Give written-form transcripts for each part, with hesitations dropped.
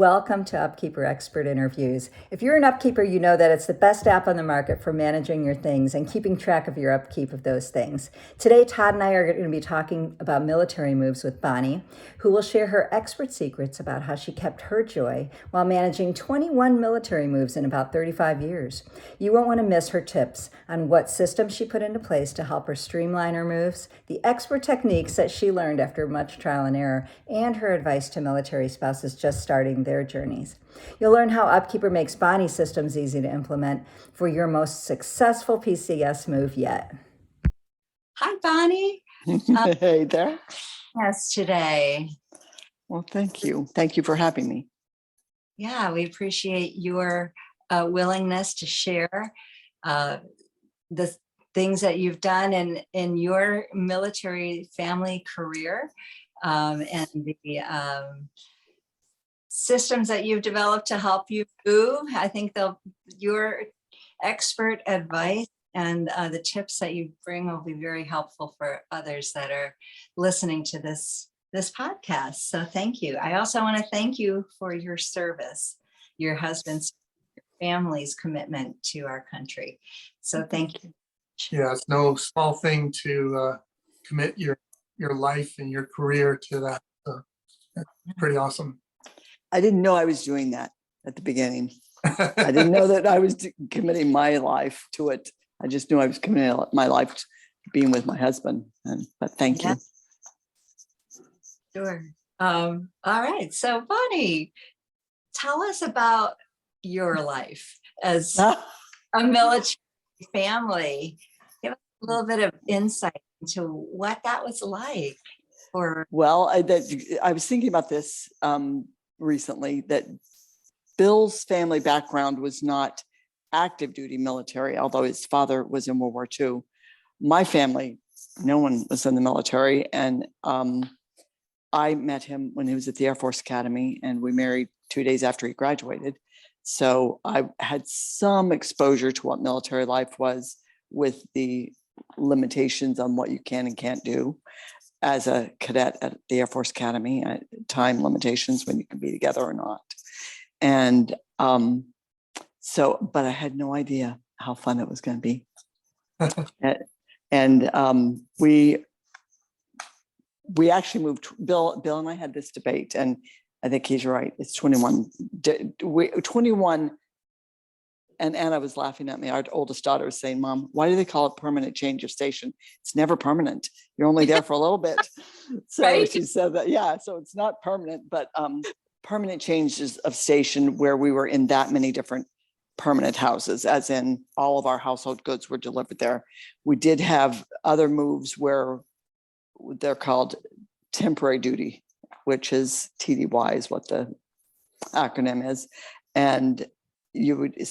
Welcome to Upkeepr Expert Interviews. If you're an upkeeper, you know that it's the best app on the market for managing your things and keeping track of your upkeep of those things. Today, Todd and I are going to be talking about military moves with Bonnie, who will share her expert secrets about how she kept her joy while managing 21 military moves in about 35 years. You won't want to miss her tips on what systems she put into place to help her streamline her moves, the expert techniques that she learned after much trial and error, and her advice to military spouses just starting their journeys. You'll learn how Upkeepr makes Bonnie systems easy to implement for your most successful PCS move yet. Hi, Bonnie. Hey there. Yes, today. Well, thank you. Thank you for having me. Yeah, we appreciate your willingness to share the things that you've done in your military family career and the systems that you've developed to help you move. I think your expert advice and the tips that you bring will be very helpful for others that are listening to this podcast. So thank you. I also want to thank you for your service, your husband's, your family's commitment to our country. So thank you. Yeah, it's no small thing to commit your life and your career to that. So that's pretty awesome. I didn't know I was doing that at the beginning. I didn't know that I was committing my life to it. I just knew I was committing my life to being with my husband. But thank you. Sure. All right. So, Bonnie, tell us about your life as a military family. Give us a little bit of insight into what that was like. Well, I was thinking about this recently, that Bill's family background was not active duty military, although his father was in World War II. My family, no one was in the military. And I met him when he was at the Air Force Academy, and we married 2 days after he graduated. So I had some exposure to what military life was, with the limitations on what you can and can't do as a cadet at the Air Force Academy, time limitations when you can be together or not. And but I had no idea how fun it was going to be. And we actually moved. Bill and I had this debate, and I think he's right. It's 21. 21. And Anna was laughing at me. Our oldest daughter was saying, "Mom, why do they call it permanent change of station? It's never permanent. You're only there for a little bit." So right? She said that, yeah, so it's not permanent, but permanent changes of station, where we were in that many different permanent houses, as in all of our household goods were delivered there. We did have other moves where they're called temporary duty, which is TDY is what the acronym is. And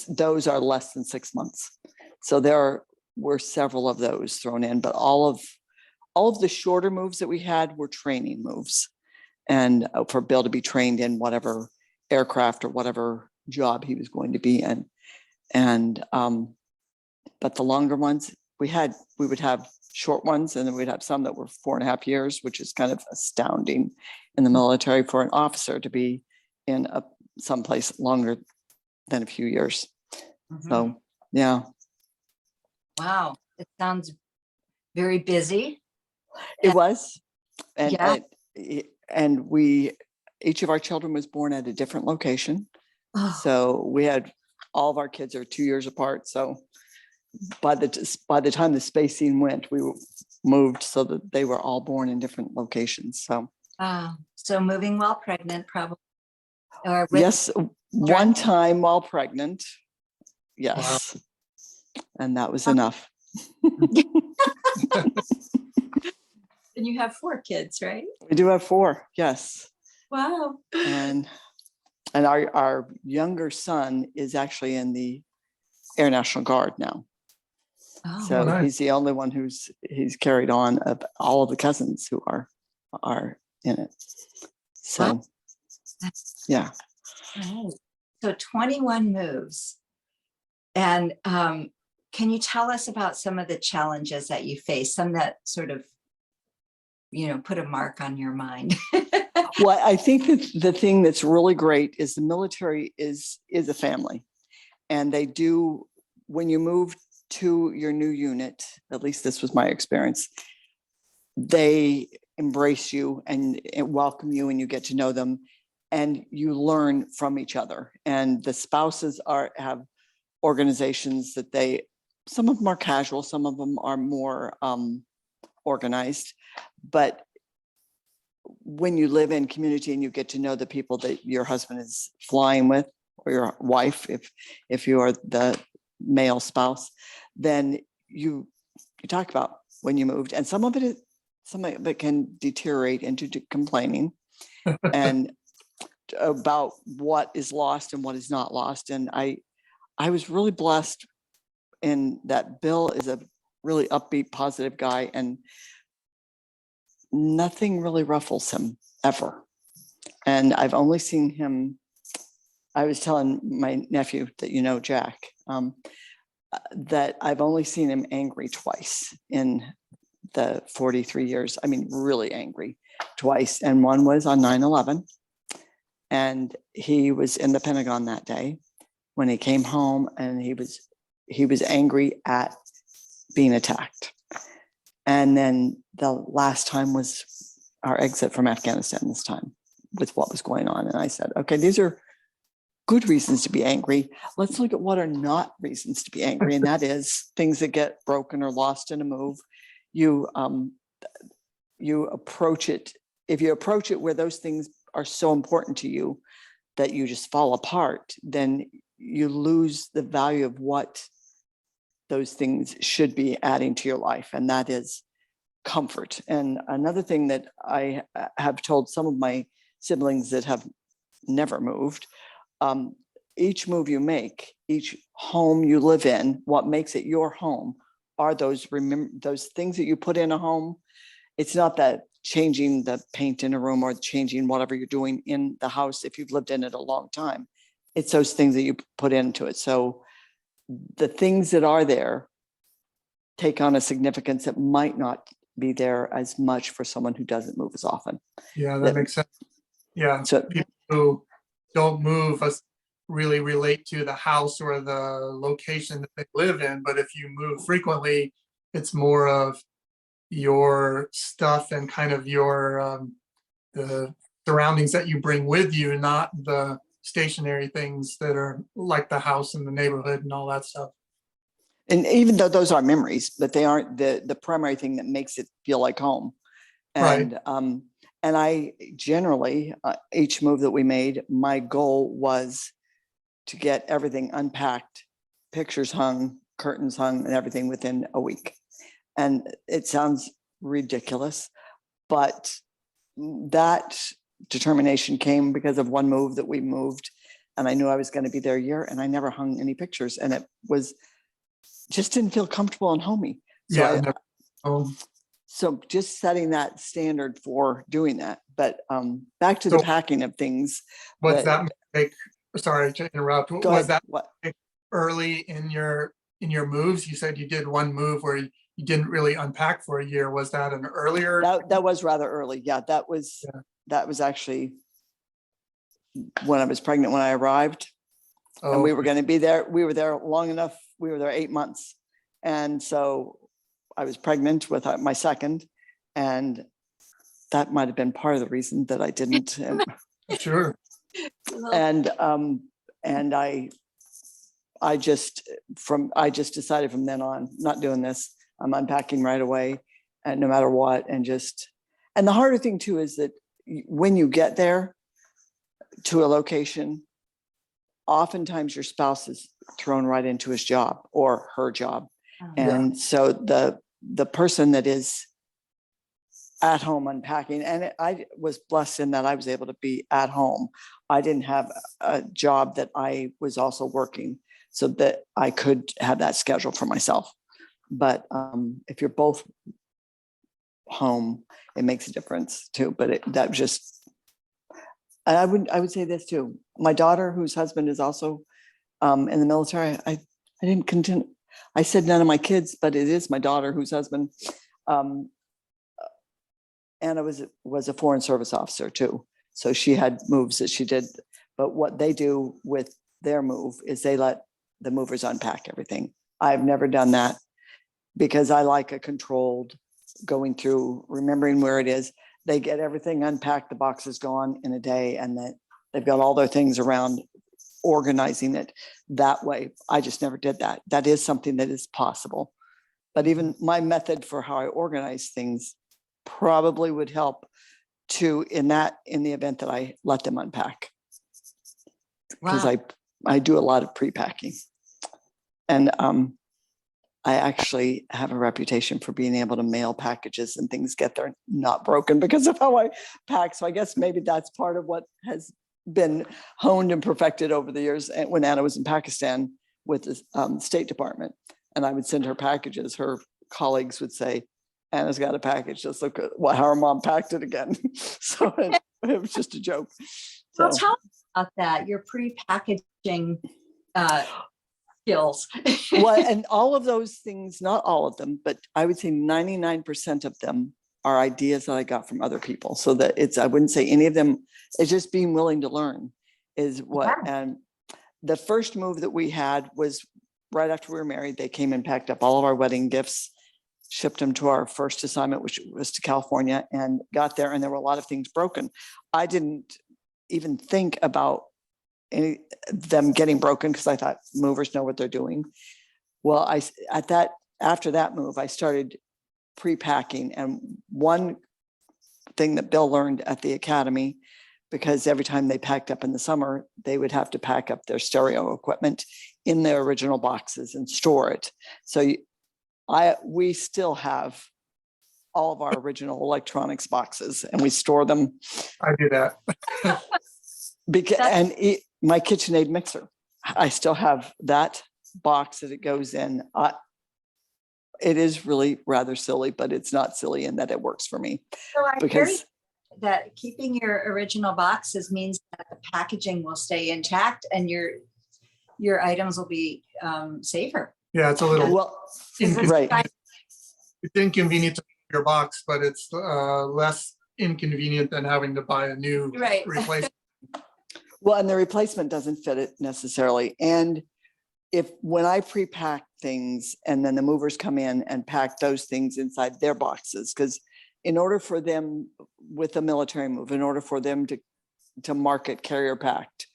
those are less than 6 months. So there were several of those thrown in, but all of the shorter moves that we had were training moves, and for Bill to be trained in whatever aircraft or whatever job he was going to be in. And but the longer ones we would have short ones, and then we'd have some that were 4.5 years, which is kind of astounding in the military for an officer to be in someplace longer than a few years. Mm-hmm. So, yeah. Wow. It sounds very busy. It was. And, yeah. and each of our children was born at a different location. Oh. So we had, all of our kids are 2 years apart. So by the time the spacing went, we moved so that they were all born in different locations. So. Wow. So moving while pregnant, probably. Yes. One time while pregnant. Yes. Wow. And that was enough. And you have 4 kids, right? We do have 4. Yes. Wow. And our younger son is actually in the Air National Guard now. Oh, so nice. He's the only one he's carried on of all of the cousins who are in it. So, wow. Yeah. Right. So 21 moves. And can you tell us about some of the challenges that you face, some that sort of put a mark on your mind. Well, I think that the thing that's really great is the military is a family, and they do, when you move to your new unit, at least this was my experience, they embrace you and welcome you, and you get to know them, and you learn from each other. And the spouses have organizations that some of them are casual, some of them are more organized, but when you live in community and you get to know the people that your husband is flying with, or your wife, if you are the male spouse, then you talk about when you moved, and some of it can deteriorate into complaining and about what is lost and what is not lost. And I was really blessed in that Bill is a really upbeat, positive guy, and nothing really ruffles him ever. And I've only seen him, I was telling my nephew that, Jack, that I've only seen him angry twice in the 43 years. I mean, really angry twice. And one was on 9/11. And he was in the Pentagon that day when he came home, and he was angry at being attacked. And then the last time was our exit from Afghanistan, this time with what was going on. And I said, okay, these are good reasons to be angry. Let's look at what are not reasons to be angry. And that is things that get broken or lost in a move. You approach it. If you approach it where those things are so important to you that you just fall apart, then you lose the value of what those things should be adding to your life, and that is comfort. And another thing that I have told some of my siblings that have never moved, each move you make, each home you live in, what makes it your home are those things that you put in a home. It's not that changing the paint in a room or changing whatever you're doing in the house if you've lived in it a long time. It's those things that you put into it. So the things that are there take on a significance that might not be there as much for someone who doesn't move as often. Yeah, that makes sense. Yeah, So people who don't move really relate to the house or the location that they live in. But if you move frequently, it's more of your stuff and kind of your the surroundings that you bring with you, not the stationary things that are like the house and the neighborhood and all that stuff. And even though those are memories, but they aren't the primary thing that makes it feel like home. And Right. And I generally, each move that we made, my goal was to get everything unpacked, pictures hung, curtains hung, and everything within a week. And it sounds ridiculous, but that determination came because of one move that we moved, and I knew I was going to be there a year, and I never hung any pictures, and it was just didn't feel comfortable and homey. So Yeah. so just setting that standard for doing that. But back to the So packing of things. was that mistake, sorry to interrupt, Go was ahead. that What? early in your moves? You said you did one move where you didn't really unpack for a year. Was that an earlier? That was rather early. Yeah, that was actually when I was pregnant when I arrived. And we were going to be there. We were there long enough. We were there 8 months. And so I was pregnant with my second, and that might have been part of the reason that I didn't. Sure. And I just decided from then on, not doing this. I'm unpacking right away, and no matter what. And the harder thing too is that when you get there to a location, oftentimes your spouse is thrown right into his job or her job. And so the person that is at home unpacking, and I was blessed in that I was able to be at home. I didn't have a job that I was also working, so that I could have that schedule for myself. But if you're both home, it makes a difference too. But and I would say this too. My daughter, whose husband is also in the military, I didn't continue. I said none of my kids, but it is my daughter whose husband Anna was a foreign service officer too. So she had moves that she did. But what they do with their move is they let the movers unpack everything. I've never done that because I like a controlled going through, remembering where it is. They get everything unpacked, the box is gone in a day, and that they've got all their things around, organizing it that way. I just never did that. That is something that is possible. But even my method for how I organize things probably would help too in the event that I let them unpack. Because Wow. I do a lot of pre-packing. And I actually have a reputation for being able to mail packages and things get there not broken because of how I pack. So I guess maybe that's part of what has been honed and perfected over the years. And when Anna was in Pakistan with the State Department, and I would send her packages, her colleagues would say, Anna's got a package. Just look at how her mom packed it again. So it was just a joke. Well, So. tell me about that, your pre-packaging skills. Well, and all of those things, not all of them, but I would say 99% of them are ideas that I got from other people. So that I wouldn't say any of them, it's just being willing to learn is what. Wow. And the first move that we had was right after we were married. They came and packed up all of our wedding gifts, shipped them to our first assignment, which was to California, and got there. And there were a lot of things broken. I didn't even think about them getting broken because I thought movers know what they're doing. Well, after that move, I started pre-packing. And one thing that Bill learned at the academy, because every time they packed up in the summer, they would have to pack up their stereo equipment in their original boxes and store it. So we still have all of our original electronics boxes and we store them. I do that. My KitchenAid mixer, I still have that box that it goes in. It is really rather silly, but it's not silly in that it works for me. So I hear Because that keeping your original boxes means that the packaging will stay intact and your items will be safer. Yeah, it's a little well, inconvenient. right. It's inconvenient to put your box, but it's less inconvenient than having to buy a new Right. replacement. Well, and the replacement doesn't fit it necessarily. And when I pre-pack things and then the movers come in and pack those things inside their boxes, because in order for them with a military move, in order for them to market carrier packed,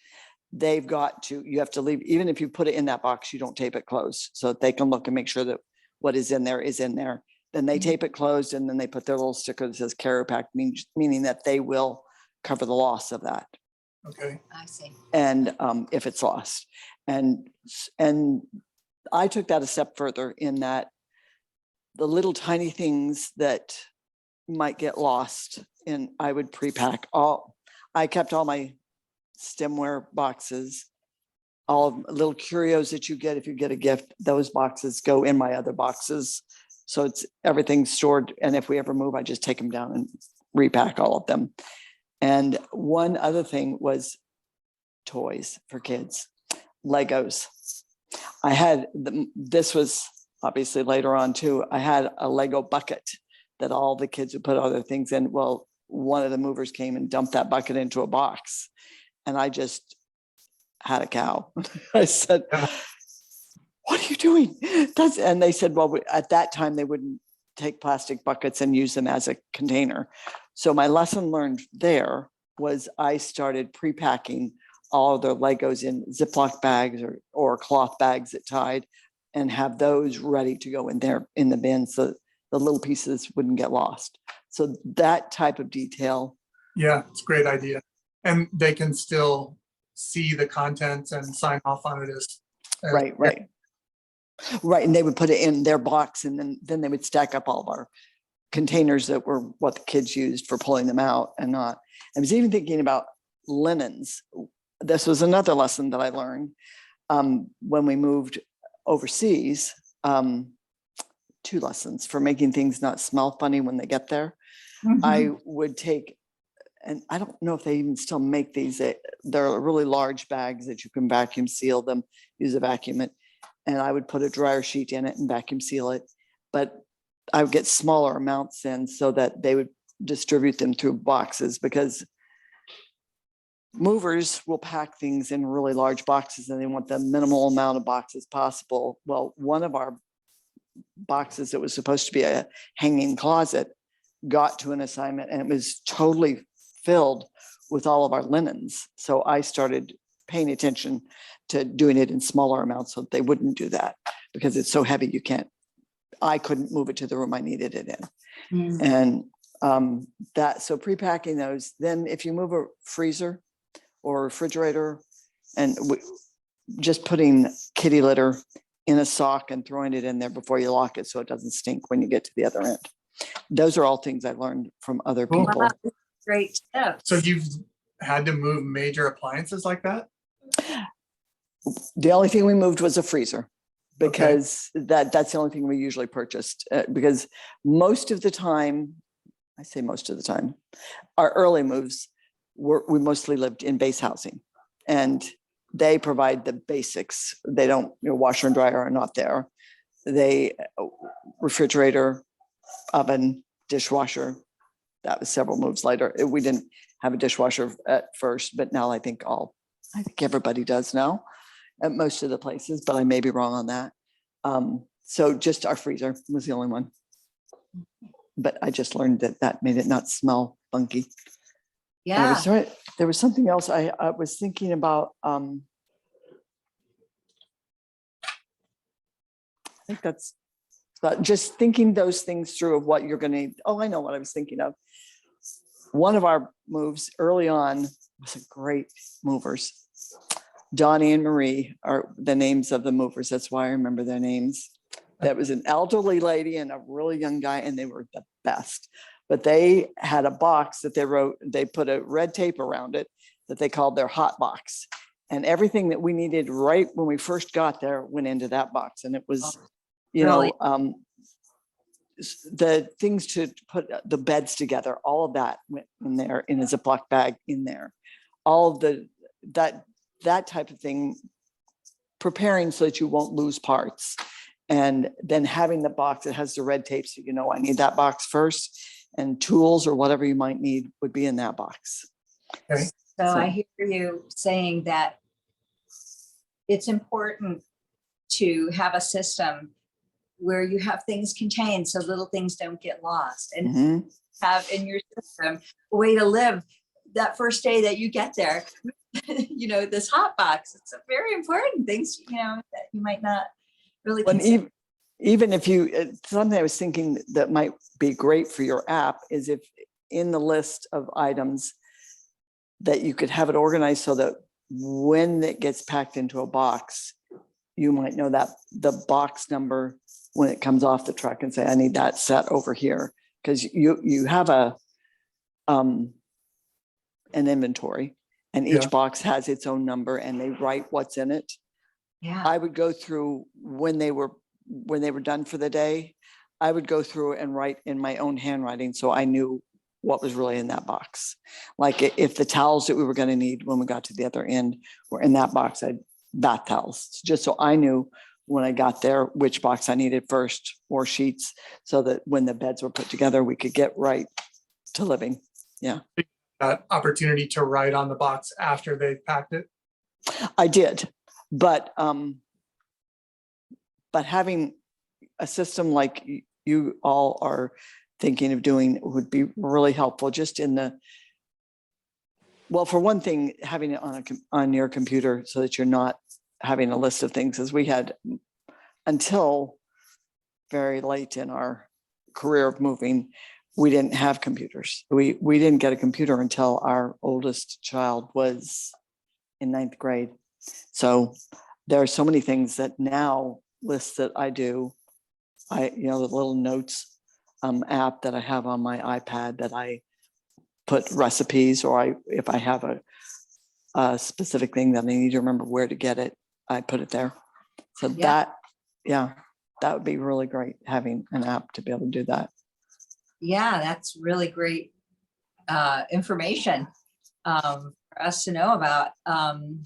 you have to leave, even if you put it in that box, you don't tape it closed so that they can look and make sure that what is in there is in there. Then they tape it closed and then they put their little sticker that says carrier packed, meaning that they will cover the loss of that. Okay. I see. And if it's lost. And I took that a step further in that the little tiny things that might get lost, and I would pre-pack I kept all my stemware boxes, all of little curios that you get if you get a gift, those boxes go in my other boxes. So it's everything's stored. And if we ever move, I just take them down and repack all of them. And one other thing was toys for kids, Legos. I had, this was obviously later on too, I had a Lego bucket that all the kids would put other things in. Well, one of the movers came and dumped that bucket into a box. And I just had a cow. I said, what are you doing? And they said, well, at that time they wouldn't take plastic buckets and use them as a container. So my lesson learned there was I started pre-packing all of their Legos in Ziploc bags or cloth bags that tied and have those ready to go in there in the bin so the little pieces wouldn't get lost. So that type of detail. Yeah, it's a great idea. And they can still see the contents and sign off on it as Right. Right. And they would put it in their box and then they would stack up all of our containers that were what the kids used for pulling them out and not. I was even thinking about linens. This was another lesson that I learned when we moved overseas. 2 lessons for making things not smell funny when they get there. Mm-hmm. I would take, and I don't know if they even still make these. They're really large bags that you can vacuum seal them, use a vacuum it. And I would put a dryer sheet in it and vacuum seal it. But I would get smaller amounts in so that they would distribute them through boxes, because movers will pack things in really large boxes and they want the minimal amount of boxes possible. Well, one of our boxes that was supposed to be a hanging closet got to an assignment and it was totally filled with all of our linens. So I started paying attention to doing it in smaller amounts so that they wouldn't do that, because it's so heavy I couldn't move it to the room I needed it in. Mm. And so pre-packing those, then if you move a freezer or refrigerator, and just putting kitty litter in a sock and throwing it in there before you lock it so it doesn't stink when you get to the other end. Those are all things I learned from other Cool. people. Wow, great tips. So you've had to move major appliances like that? The only thing we moved was a freezer, because that's the only thing we usually purchased, because most of the time, I say most of the time, our early moves we mostly lived in base housing, and they provide the basics. They don't, washer and dryer are not there. They refrigerator, oven, dishwasher. That was several moves later. We didn't have a dishwasher at first, but now I think everybody does now at most of the places, but I may be wrong on that. So just our freezer was the only one. But I just learned that made it not smell funky. Yeah. There was something else I was thinking about. I think that's about just thinking those things through of what you're going to need. Oh, I know what I was thinking of. One of our moves early on was a great movers. Donnie and Marie are the names of the movers. That's why I remember their names. That was an elderly lady and a really young guy, and they were the best. But they had a box that they put a red tape around it that they called their hot box. And everything that we needed right when we first got there went into that box. And it was, Really? the things to put the beds together, all of that went in there in a Ziploc bag in there. All of that type of thing, preparing so that you won't lose parts. And then having the box that has the red tape, so I need that box first, and tools or whatever you might need would be in that box. Okay. So I hear you saying that it's important to have a system where you have things contained so little things don't get lost, and have in your system a way to live that first day that you get there. This hot box, it's a very important things, that you might not really consider. Even if something I was thinking that might be great for your app is if in the list of items that you could have it organized so that when it gets packed into a box, you might know that the box number when it comes off the truck and say, I need that set over here. Because you have an inventory, and each box has its own number and they write what's in it. Yeah. I would go through when they were done for the day, I would go through and write in my own handwriting so I knew what was really in that box. Like if the towels that we were going to need when we got to the other end were in that box, bath towels, just so I knew when I got there which box I needed first, or sheets, so that when the beds were put together, we could get right to living. Yeah. That opportunity to write on the box after they packed it? I did, but having a system like you all are thinking of doing would be really helpful. Just for one thing, having it on your computer so that you're not having a list of things, as we had until very late in our career of moving. We didn't have computers. We didn't get a computer until our oldest child was in 9th grade. So there are so many things that now lists that I do. The little notes app that I have on my iPad that I put recipes, or if I have a specific thing that I need to remember where to get it, I put it there. So that would be really great, having an app to be able to do that. Yeah, that's really great information for us to know about, having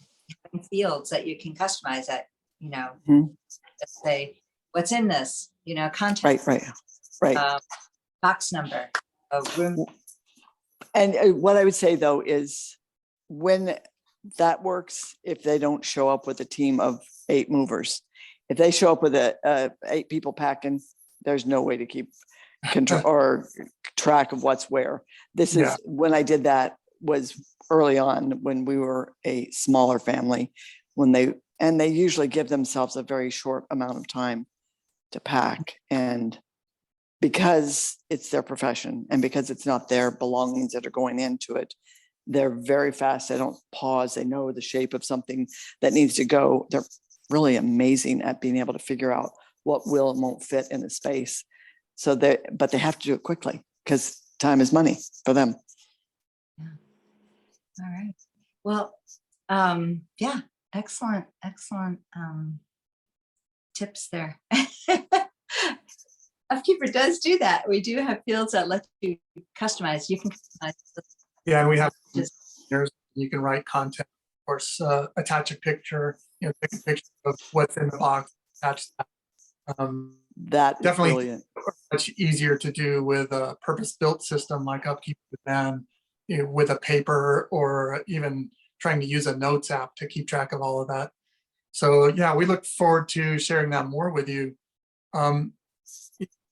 fields that you can customize that, just say, what's in this, content, Right. box number, room And what I would say though is when that works, if they don't show up with a team of 8 movers, if they show up with 8 people packing, there's no way to keep control or track of what's where. This is Yeah. when I did that was early on when we were a smaller family, when they usually give themselves a very short amount of time to pack. And because it's their profession and because it's not their belongings that are going into it, they're very fast. They don't pause. They know the shape of something that needs to go. They're really amazing at being able to figure out what will and won't fit in the space. But they have to do it quickly because time is money for them. Yeah. All right. Well, yeah, excellent tips there. Upkeepr does do that. We do have fields that let you customize. You can customize. Yeah, and we have, Just- you can write content, of course, attach a picture, take a picture of what's in the box, attach that. That is Definitely brilliant. much easier to do with a purpose-built system like Upkeepr than with a paper or even trying to use a notes app to keep track of all of that. So yeah, we look forward to sharing that more with you.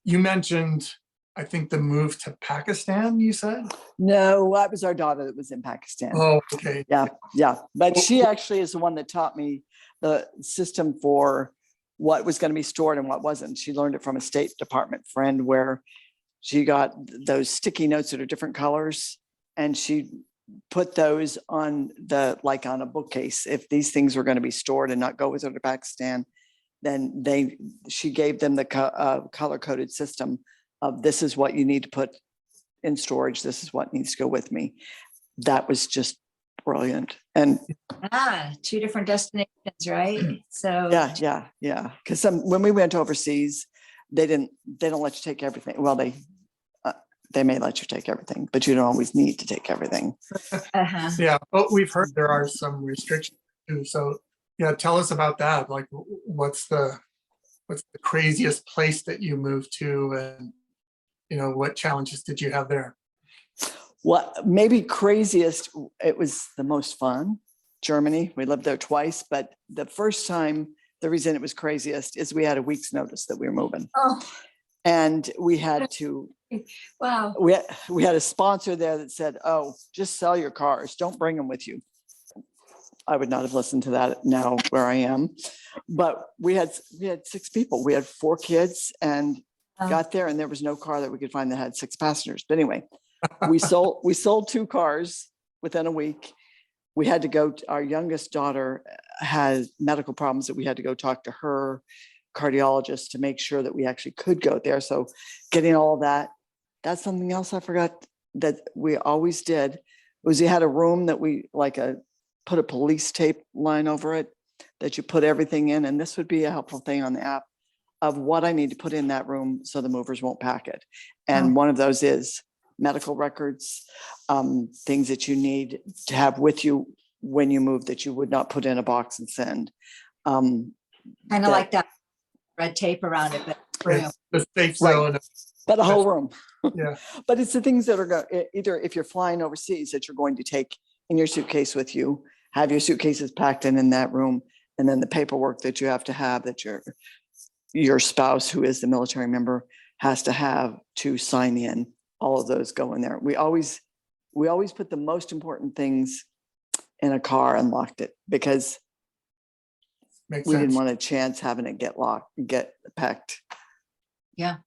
You mentioned, I think, the move to Pakistan, you said? No, that was our daughter that was in Pakistan. Oh, okay. Yeah. But she actually is the one that taught me the system for what was going to be stored and what wasn't. She learned it from a State Department friend where she got those sticky notes that are different colors and she put those on on a bookcase. If these things were going to be stored and not go with her to Pakistan, then she gave them the color-coded system of this is what you need to put in storage. This is what needs to go with me. That was just brilliant. And 2 different destinations, right? So yeah. Because when we went overseas, they don't let you take everything. Well, they may let you take everything, but you don't always need to take everything. Yeah, but we've heard there are some restrictions too. So yeah, tell us about that. Like, what's the craziest place that you moved to, and what challenges did you have there? What maybe craziest, it was the most fun, Germany. We lived there twice, but the first time, the reason it was craziest is we had a week's notice that we were moving. Oh, And we had to, wow. we had a sponsor there that said, oh, just sell your cars. Don't bring them with you. I would not have listened to that now where I am. But we had 6 people. We had 4 kids and got there and there was no car that we could find that had 6 passengers. But anyway, we sold 2 cars within a week. We had to go, our youngest daughter had medical problems that we had to go talk to her cardiologist to make sure that we actually could go there. So getting all that, that's something else I forgot that we always did, was you had a room that we put a police tape line over it that you put everything in. And this would be a helpful thing on the app of what I need to put in that room so the movers won't pack it. And one of those is medical records, things that you need to have with you when you move that you would not put in a box and send. Kind of like that red tape around it, but room. The safe Right. zone. But a whole room. Yeah. But it's the things that are either if you're flying overseas that you're going to take in your suitcase with you, have your suitcases packed in that room, and then the paperwork that you have to have that your spouse who is the military member has to have to sign in. All of those go in there. We always put the most important things in a car and locked it because Makes we sense. didn't want a chance having it get packed. Yeah,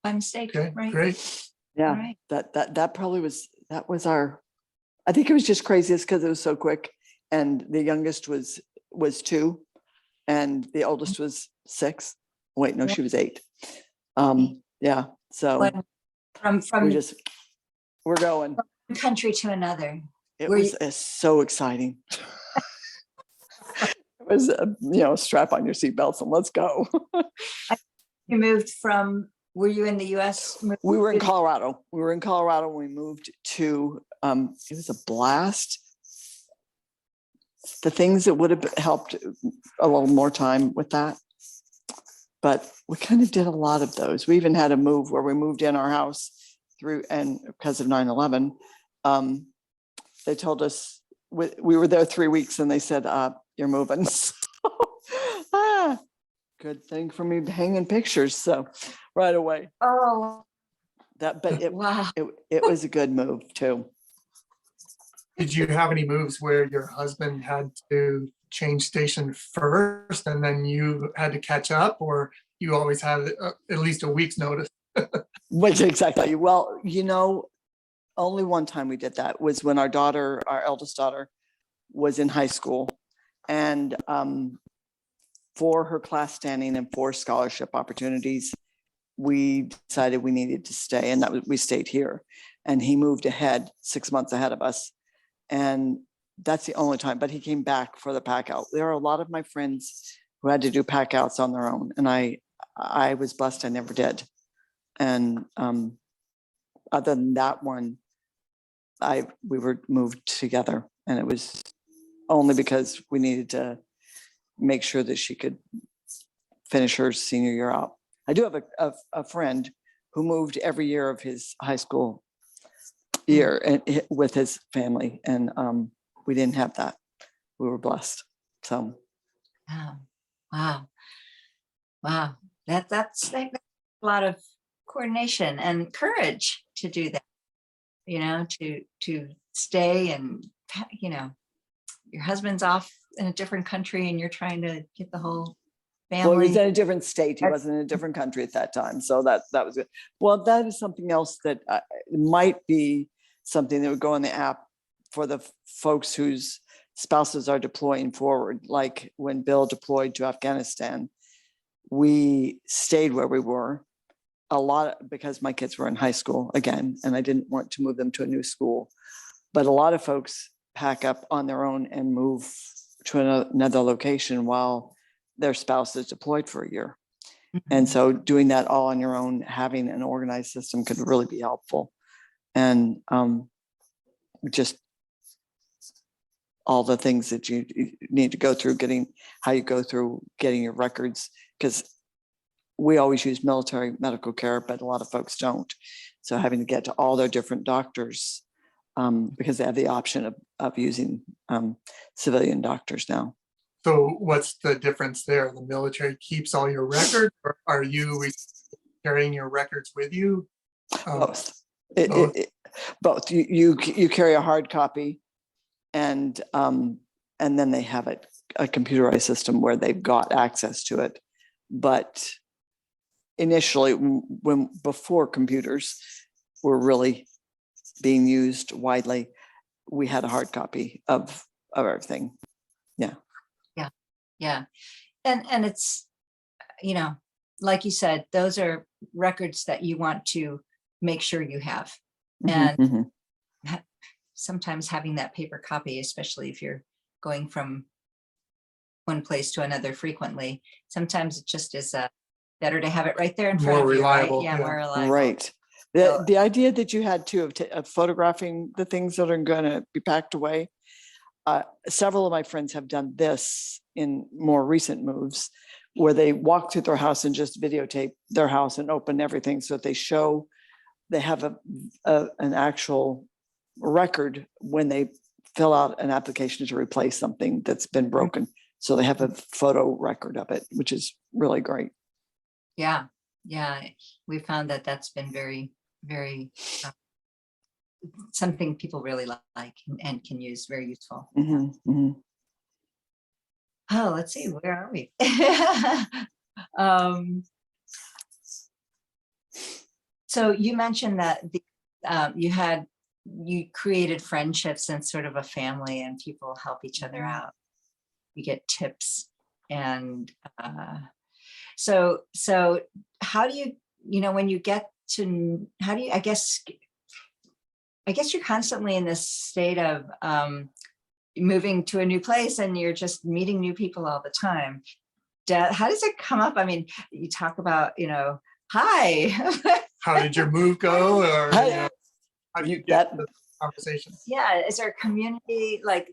by mistake, Okay, right? great. Yeah, Right. that probably was our. I think it was just craziest because it was so quick, and the youngest was 2, and the oldest was 6. Wait, no, she was 8. Yeah, so When- From we're going. one country to another. It Were was so exciting. It was strap on your seatbelts and let's go. You moved from, were you in the US? We were in Colorado. When we moved to, it was a blast. The things that would have helped a little more time with that. But we kind of did a lot of those. We even had a move where we moved in our house through, and because of 9/11, they told us we were there 3 weeks and they said, you're moving. So, good thing for me hanging pictures. So right away Oh, but wow. it was a good move too. Did you have any moves where your husband had to change station first and then you had to catch up, or you always had at least a week's notice? Which exactly. Well, only one time we did that was when our eldest daughter, was in high school, and for her class standing and for scholarship opportunities, we decided we needed to stay, and we stayed here. And he moved ahead 6 months ahead of us, and that's the only time. But he came back for the pack out. There are a lot of my friends who had to do pack outs on their own, and I was blessed I never did. And other than that one, we were moved together, and it was only because we needed to make sure that she could finish her senior year out. I do have a friend who moved every year of his high school year and with his family, and we didn't have that. We were blessed. So, Wow. That's a lot of coordination and courage to do that. To stay, and your husband's off in a different country and you're trying to get the whole well, he was family. in a different state. He wasn't in a different country at that time. So that was good. Well, that is something else that might be something that would go in the app for the folks whose spouses are deploying forward. Like when Bill deployed to Afghanistan, we stayed where we were a lot because my kids were in high school again, and I didn't want to move them to a new school. But a lot of folks pack up on their own and move to another location while their spouse is deployed for a year. And so doing that all on your own, having an organized system could really be helpful. And just all the things that you need to go through, how you go through getting your records, because we always use military medical care, but a lot of folks don't. So having to get to all their different doctors, because they have the option of using civilian doctors now. So what's the difference there? The military keeps all your records, or are you carrying your records with you? Both. Both. Both. You carry a hard copy, and then they have a computerized system where they've got access to it. But initially, before computers were really being used widely, we had a hard copy of everything. Yeah. And it's, like you said, those are records that you want to make sure you have. And sometimes having that paper copy, especially if you're going from one place to another frequently, sometimes it just is better to have it right there in front More of you, reliable, right? Yeah, yeah. more reliable. Right. The idea that you had too of photographing the things that are going to be packed away. Several of my friends have done this in more recent moves, where they walk through their house and just videotape their house and open everything, so that they have an actual record when they fill out an application to replace something that's been broken. So they have a photo record of it, which is really great. Yeah. We found that that's been very, very something people really like and can use, very useful. Oh, let's see, where are we? So you mentioned that you created friendships and sort of a family, and people help each other out. You get tips, and so how do you, when you get to, how do you, I guess you're constantly in this state of moving to a new place, and you're just meeting new people all the time. How does it come up? I mean, you talk about, hi. How did your move go? Or how do you get the conversation? Yeah, is there a community like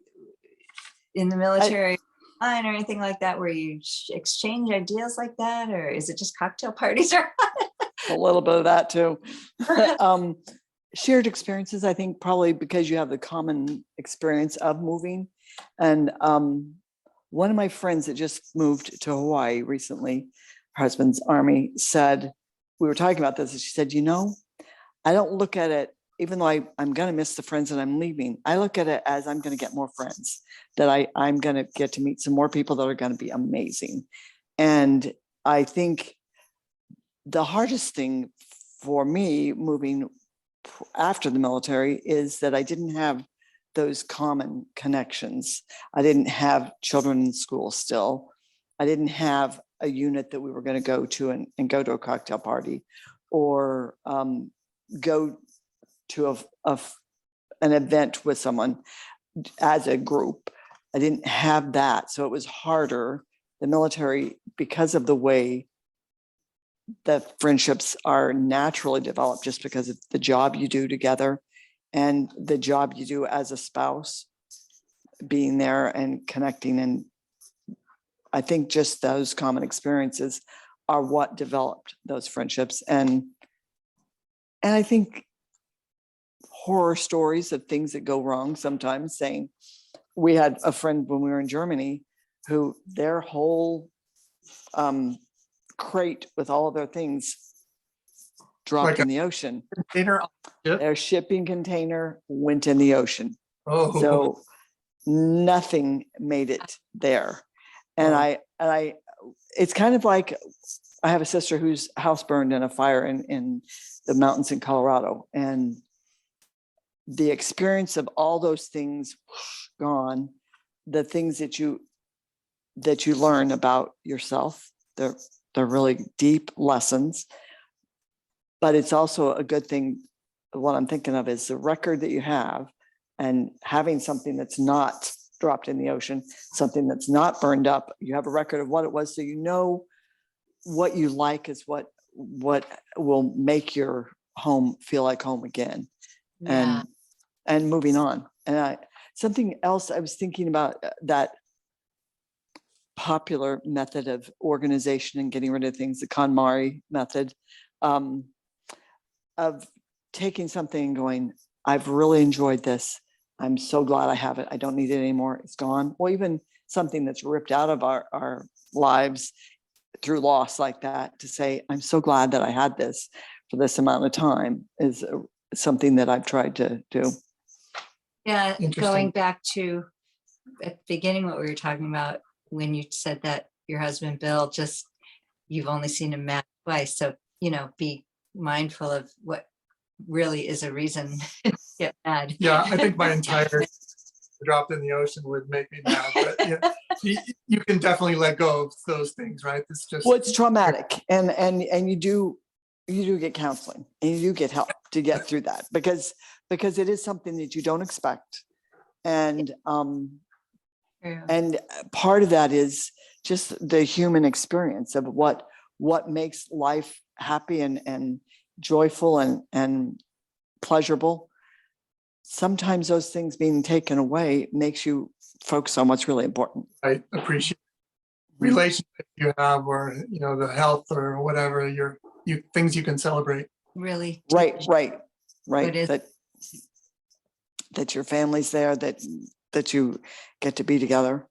in the military line or anything like that where you exchange ideas like that, or is it just cocktail parties? Or A little bit of that too. shared experiences, I think probably because you have the common experience of moving. And one of my friends that just moved to Hawaii recently, her husband's Army, said, we were talking about this, and she said, I don't look at it, even though I'm going to miss the friends that I'm leaving, I look at it as I'm going to get more friends, that I'm going to get to meet some more people that are going to be amazing. And I think the hardest thing for me moving after the military is that I didn't have those common connections. I didn't have children in school still. I didn't have a unit that we were going to go to and go to a cocktail party, or go to an event with someone as a group. I didn't have that. So it was harder. The military, because of the way the friendships are naturally developed, just because of the job you do together and the job you do as a spouse, being there and connecting. And I think just those common experiences are what developed those friendships. And I think horror stories of things that go wrong sometimes, saying, we had a friend when we were in Germany who their whole crate with all of their things dropped Like in the ocean. Container. Yep. Their shipping container went in the ocean. Oh, So nothing made it there. And Wow. it's kind of like, I have a sister whose house burned in a fire in the mountains in Colorado. And the experience of all those things gone, the things that you learn about yourself, they're really deep lessons. But it's also a good thing. What I'm thinking of is the record that you have, and having something that's not dropped in the ocean, something that's not burned up. You have a record of what it was, so you know what you like is what will make your home feel like home again. Yeah. And moving on. And something else I was thinking about, that popular method of organization and getting rid of things, the KonMari method, of taking something and going, I've really enjoyed this. I'm so glad I have it. I don't need it anymore. It's gone. Or even something that's ripped out of our lives through loss like that, to say, I'm so glad that I had this for this amount of time, is something that I've tried to do. Yeah, Interesting. going back to at the beginning, what we were talking about, when you said that your husband, Bill, you've only seen him mad twice. So, be mindful of what really is a reason to get mad. Yeah, I think my entire dropped in the ocean would make me mad. But yeah, you can definitely let go of those things, right? It's just, Well, it's traumatic, and you do get counseling, and you do get help to get through that, because it is something that you don't expect. And Yeah. and part of that is just the human experience of what makes life happy and joyful and pleasurable. Sometimes those things being taken away makes you focus on what's really important. I appreciate relationship you have, or the health or whatever, things you can celebrate. Really. Right. It is. That your family's there, that you get to be together.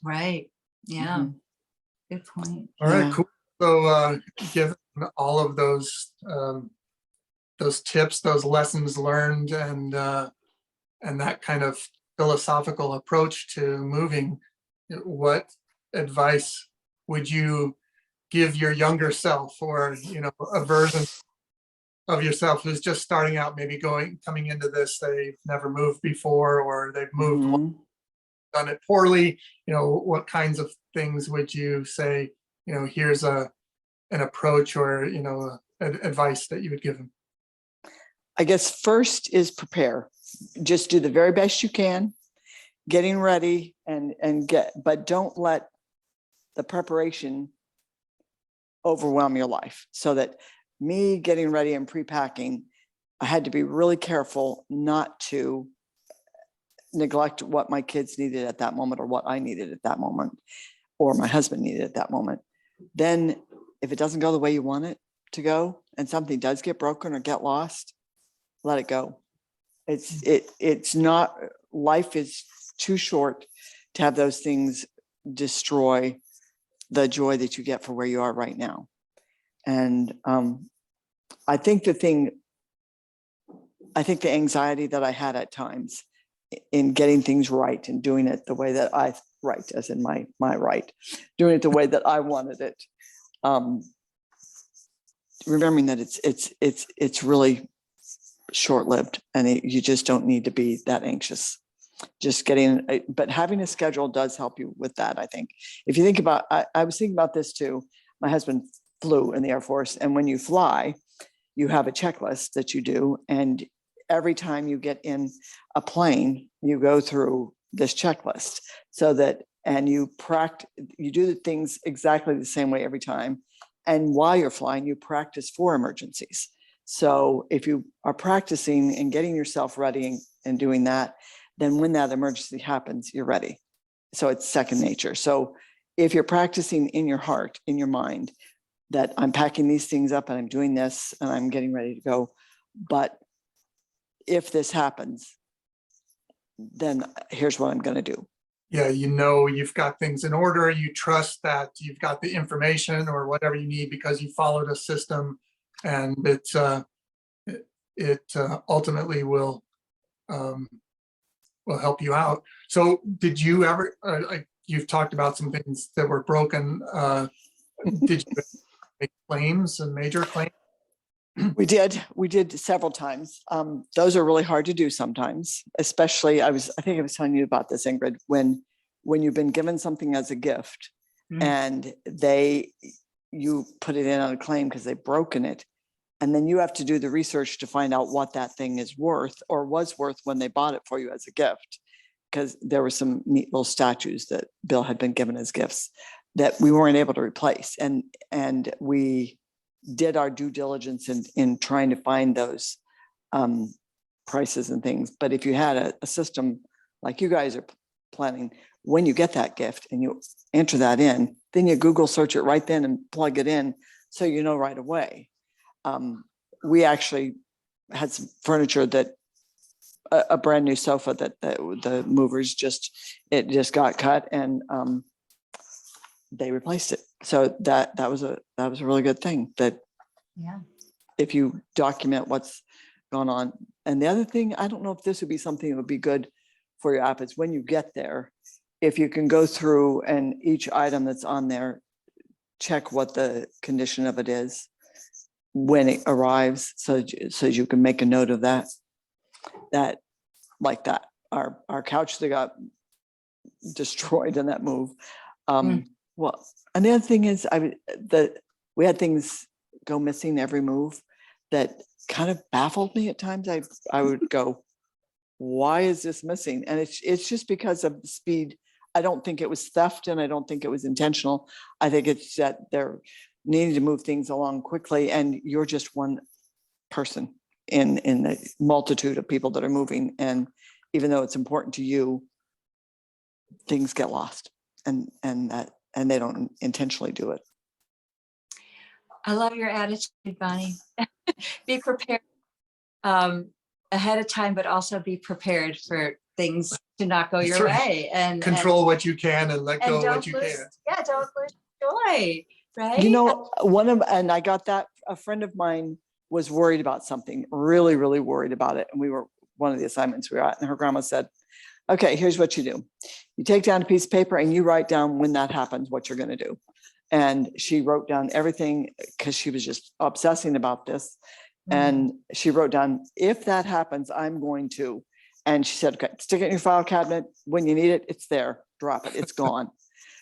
Right. Yeah. Mhm. Good point. All right, Yeah. cool. So given all of those tips, those lessons learned, and that kind of philosophical approach to moving, what advice would you give your younger self, or a version of yourself who's just starting out, maybe coming into this, they've never moved before, or they've moved, Mhm. done it poorly? What kinds of things would you say, here's an approach, or advice that you would give them? I guess first is prepare. Just do the very best you can, getting ready but don't let the preparation overwhelm your life. So that me getting ready and pre-packing, I had to be really careful not to neglect what my kids needed at that moment, or what I needed at that moment, or my husband needed at that moment. Then if it doesn't go the way you want it to go, and something does get broken or get lost, let it go. It's not, life is too short to have those things destroy the joy that you get for where you are right now. And I think the anxiety that I had at times in getting things right and doing it the way that I right, as in my right, doing it the way that I wanted it. Remembering that it's really short-lived, and you just don't need to be that anxious. Just getting, but having a schedule does help you with that. I think if you think about, I was thinking about this too. My husband flew in the Air Force, and when you fly, you have a checklist that you do, and every time you get in a plane, you go through this checklist so that, and you do the things exactly the same way every time. And while you're flying, you practice for emergencies. So if you are practicing and getting yourself ready and doing that, then when that emergency happens, you're ready. So it's second nature. So if you're practicing in your heart, in your mind, that I'm packing these things up and I'm doing this and I'm getting ready to go, but if this happens, then here's what I'm going to do. Yeah, you know, you've got things in order. You trust that you've got the information or whatever you need because you followed a system, and it ultimately will help you out. So, did you ever? You've talked about some things that were broken. Did you make claims and major claims? We did several times. Those are really hard to do sometimes, especially I think I was telling you about this, Ingrid, when you've been given something as a gift and you put it in on a claim because they've broken it. And then you have to do the research to find out what that thing is worth or was worth when they bought it for you as a gift. Because there were some neat little statues that Bill had been given as gifts that we weren't able to replace. And we did our due diligence in trying to find those prices and things. But if you had a system like you guys are planning, when you get that gift and you enter that in, then you Google search it right then and plug it in so you know right away. We actually had some furniture that a brand new sofa that the movers just got cut and they replaced it. So that was a really good thing that if you document what's gone on. And the other thing, I don't know if this would be something that would be good for your app, is when you get there, if you can go through and each item that's on there, check what the condition of it is when it arrives, so you can make a note of that. Like that, our couch that got destroyed in that move. Well, and the other thing is, we had things go missing every move that kind of baffled me at times. I would go, why is this missing? And it's just because of the speed. I don't think it was theft, and I don't think it was intentional. I think it's that they're needing to move things along quickly, and you're just one person in the multitude of people that are moving. And even though it's important to you, things get lost, and they don't intentionally do it. I love your attitude, Bonnie. Be prepared ahead of time, but also be prepared for things to not go your way. And control what you can and let go what you can. Yeah, don't lose joy, right? You know, and I got that, a friend of mine was worried about something, really, really worried about it. And we were one of the assignments we were at, and her grandma said, okay, here's what you do. You take down a piece of paper and you write down when that happens, what you're going to do. And she wrote down everything because she was just obsessing about this. And she wrote down, if that happens, I'm going to. And she said, okay, stick it in your file cabinet. When you need it, it's there. Drop it. It's gone.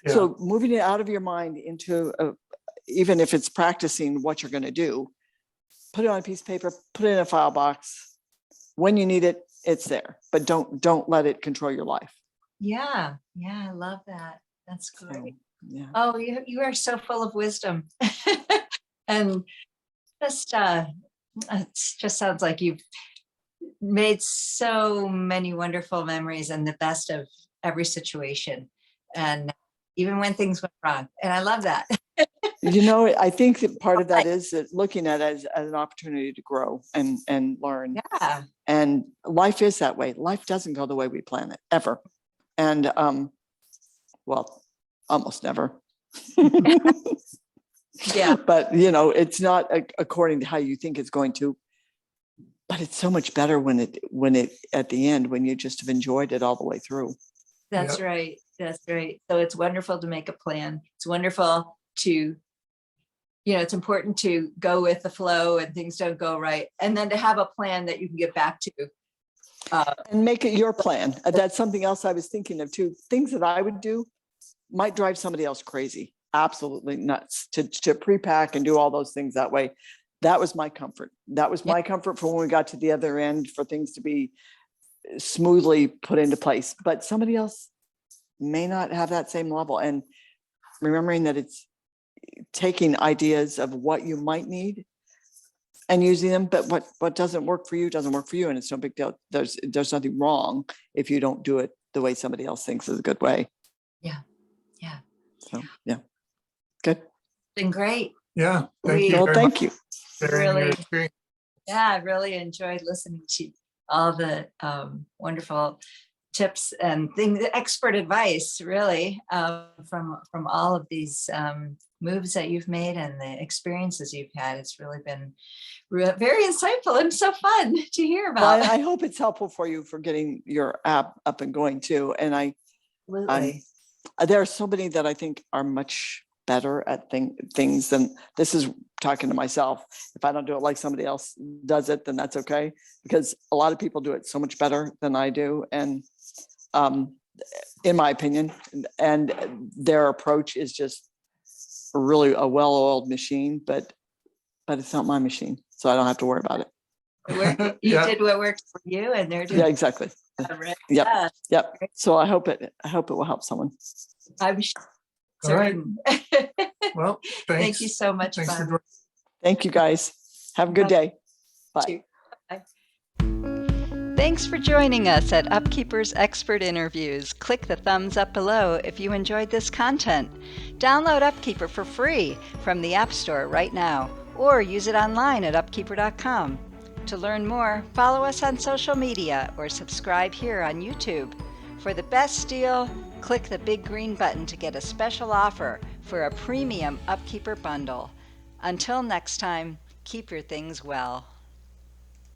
Yeah. So moving it out of your mind into, even if it's practicing what you're going to do, put it on a piece of paper, put it in a file box. When you need it, it's there. But don't let it control your life. Yeah, I love that. That's great. So, yeah. Oh, you are so full of wisdom. And just it just sounds like you've made so many wonderful memories and the best of every situation, and even when things went wrong. And I love that. You know, I think that part of that is that looking at it as an opportunity to grow and learn. Yeah. life is that way. Life doesn't go the way we plan it ever. And, well, almost never. Yeah. But, you know, it's not according to how you think it's going to. But it's so much better when it at the end, when you just have enjoyed it all the way through. That's Yep. right. That's right. So it's wonderful to make a plan. It's wonderful to, it's important to go with the flow and things don't go right. And then to have a plan that you can get back to. And make it your plan. That's something else I was thinking of too. Things that I would do might drive somebody else crazy. Absolutely nuts to pre-pack and do all those things that way. That was my comfort. That was my comfort for when we got to the other end, for things to be smoothly put into place. But somebody else may not have that same level. And remembering that it's taking ideas of what you might need and using them, but what doesn't work for you doesn't work for you. And it's no big deal. There's nothing wrong if you don't do it the way somebody else thinks is a good way. Yeah. Yeah. So, yeah. Good. Been great. Yeah. Thank you. Well, very thank much you. for sharing your Really. experience. Yeah, I really enjoyed listening to all the wonderful tips and things, expert advice, really, from all of these moves that you've made and the experiences you've had. It's really been very insightful and so fun to hear about. Well, I hope it's helpful for you for getting your app up and going too. And Absolutely. there are so many that I think are much better at things than this. Is talking to myself. If I don't do it like somebody else does it, then that's okay, because a lot of people do it so much better than I do. And in my opinion, and their approach is just really a well-oiled machine, but it's not my machine, so I don't have to worry about it. You Yeah. did what worked for you, and they're doing Yeah, exactly. right. Yep. Yeah, Yep. So I hope it will help someone. I'm All right. certain. Well, Thank thanks. you so much. Thanks for Bob. joining. Thank you guys. Have a good day. Bye. Thanks for joining us at Upkeepr's Expert Interviews. Click the thumbs up below if you enjoyed this content. Download Upkeepr for free from the App Store right now, or use it online at upkeepr.com. To learn more, follow us on social media or subscribe here on YouTube. For the best deal, click the big green button to get a special offer for a premium Upkeepr bundle. Until next time, keep your things well.